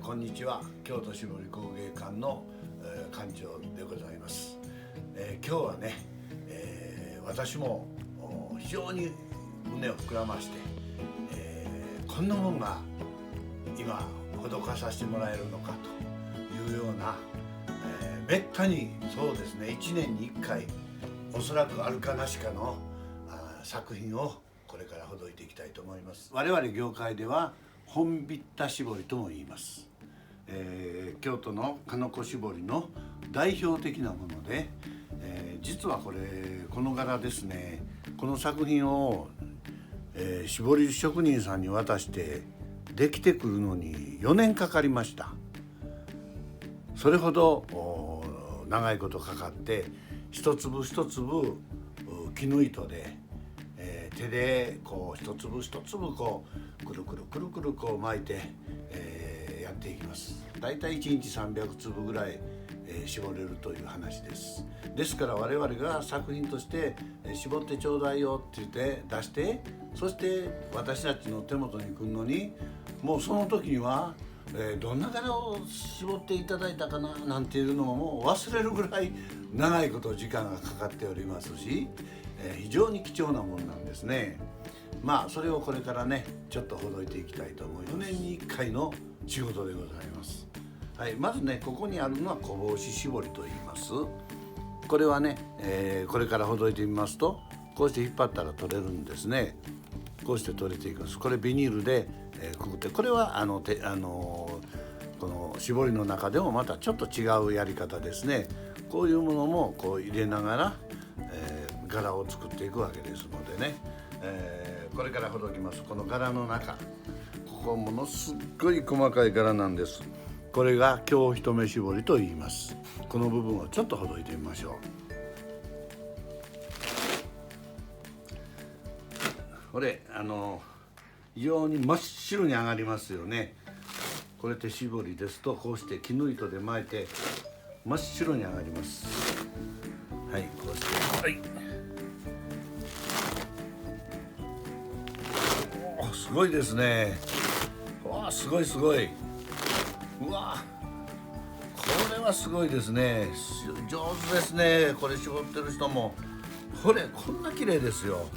こんにちは。京都絞り工芸館の、館長でございます。今日はね、私も非常に胸を膨らまして、こんなもんが今施させてもらえるのかというような、めったにそうですね、1年に1回おそらくあるかなしかの作品をこれからほどいていきたいと思います。我々業界では本疋田絞りとも言います。京都の鹿の子絞りの代表的なもので、実はこの柄ですね、この作品を、絞り職人さんに渡してできてくるのに4年かかりました。それほど長いことかかって一粒一粒絹糸で、手でこう一粒一粒こうくるくるくるくるこう巻いて、やっていきます。だいたい1日300粒ぐらい、絞れるという話です。ですから我々が作品として絞ってちょうだいよって言って出して、そして私たちの手元に来るのにもうその時にはどんな柄を絞っていただいたかななんていうのをもう忘れるぐらい長いこと時間がかかっておりますし、非常に貴重なものなんですね。まあそれをこれからねちょっとほどいていきたいと思います。4年に1回の仕事でございます。はい、まずねここにあるのは小帽子絞りと言います。これはね、これからほどいてみますとこうして引っ張ったら取れるんですね。こうして取れていきます。これビニールで、くぐって、これはこの絞りの中でもまたちょっと違うやり方ですね。こういうものもこう入れながら、柄を作っていくわけですのでね、これからほどきます。この柄の中、ここものすっごい細かい柄なんです。これが京一目絞りと言います。この部分をちょっとほどいてみましょう。これ非常に真っ白に上がりますよね。これ手絞りですとこうして絹糸で巻いて真っ白に上がります。はい、こうしてはい、おすごいですね。わあすごいすごい。うわこれはすごいですね。上手ですね。これ絞ってる人もこれこんな綺麗ですよ。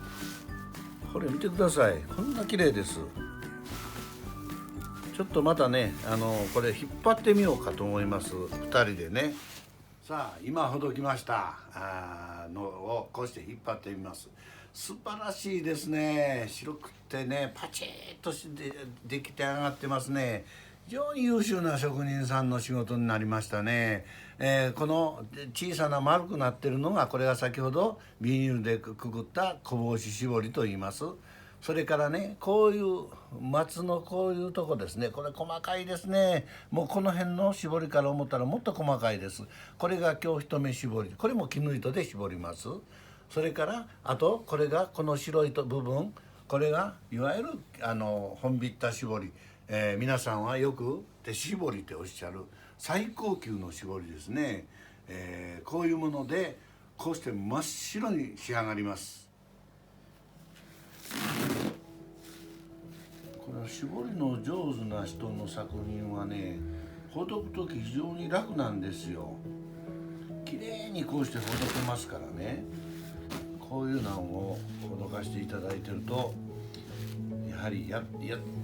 これ見てください。こんな綺麗です。ちょっとまたねこれ引っ張ってみようかと思います。2人でね。さあ今ほどきましたのをこうして引っ張ってみます。素晴らしいですね。白くてねパチッとしてできて上がってますね。非常に優秀な職人さんの仕事になりましたね。この小さな丸くなってるのがこれが先ほどビニールでくくった小帽子絞りと言います。それからねこういう松のこういうとこですね、これ細かいですね。もうこの辺の絞りから思ったらもっと細かいです。これが京一目絞り、これも絹糸で絞ります。それからあとこれがこの白い部分、これがいわゆる本疋田絞り、皆さんはよく手絞りっておっしゃる最高級の絞りですね。こういうものでこうして真っ白に仕上がります。これは絞りの上手な人の作品はねほどく時非常に楽なんですよ。綺麗にこうしてほどけますからね。こういうのをほどかしていただいてるとやはりやっ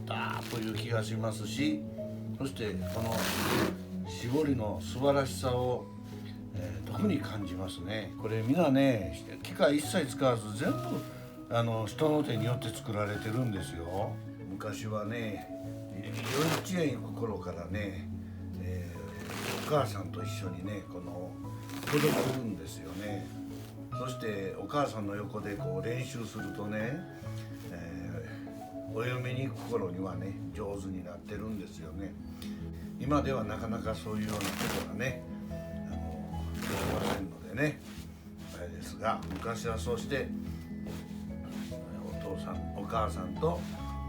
たという気がしますし、そしてこの絞りの素晴らしさを、特に感じますね。これみんなね機械一切使わず全部人の手によって作られてるんですよ。昔はね幼稚園行く頃からね、お母さんと一緒にねこのほどくるんですよね。そしてお母さんの横でこう練習するとね、お嫁に行く頃にはね上手になってるんですよね。今ではなかなかそういうようなことがねできませんのでねあれですが、昔はそうしてお父さんお母さんと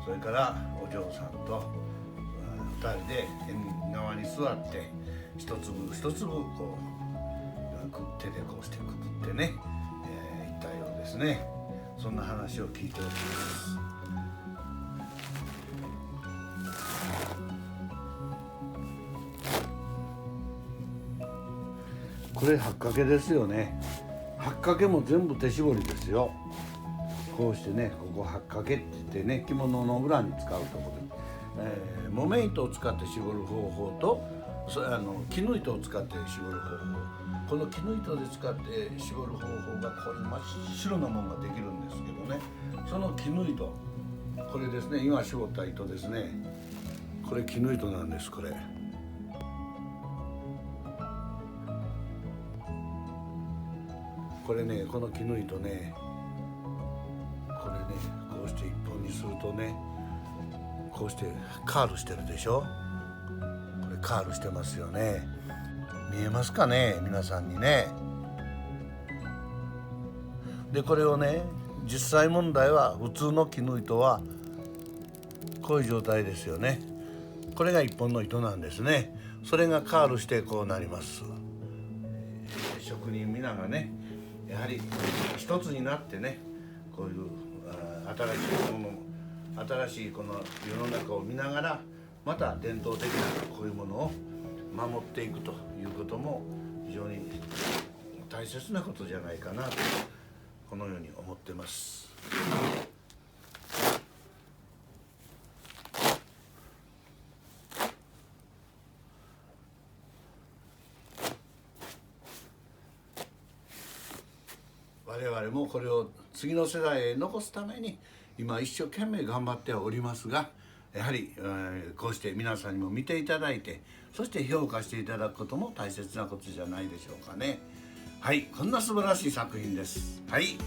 それからお嬢さんと2人で縁側に座って一粒一粒こう手でこうしてくくってね、いったようですね。そんな話を聞いております。これ八掛ですよね。八掛も全部手絞りですよ。こうしてね、ここ八掛って言ってね、着物の裏に使うところで、木綿糸を使って絞る方法と絹糸を使って絞る方法、この絹糸で使って絞る方法がこれ真っ白なものができるんですけどね、その絹糸、これですね、今絞った糸ですね、これ絹糸なんです。これね、この絹糸ね、これね、こうして一本にするとね、こうしてカールしてるでしょ。これカールしてますよね。見えますかね、皆さんにね。でこれをね、実際問題は普通の絹糸はこういう状態ですよね。これが一本の糸なんですね。それがカールしてこうなります。職人皆がね、やはり一つになってね、こういう新しいこの世の中を見ながら、また伝統的なこういうものを守っていくということも非常に大切なことじゃないかなと、このように思ってます。我々もこれを次の世代へ残すために今一生懸命頑張っておりますが、やはり、こうして皆さんにも見ていただいて、そして評価していただくことも大切なことじゃないでしょうかね。はい、こんな素晴らしい作品です。はい。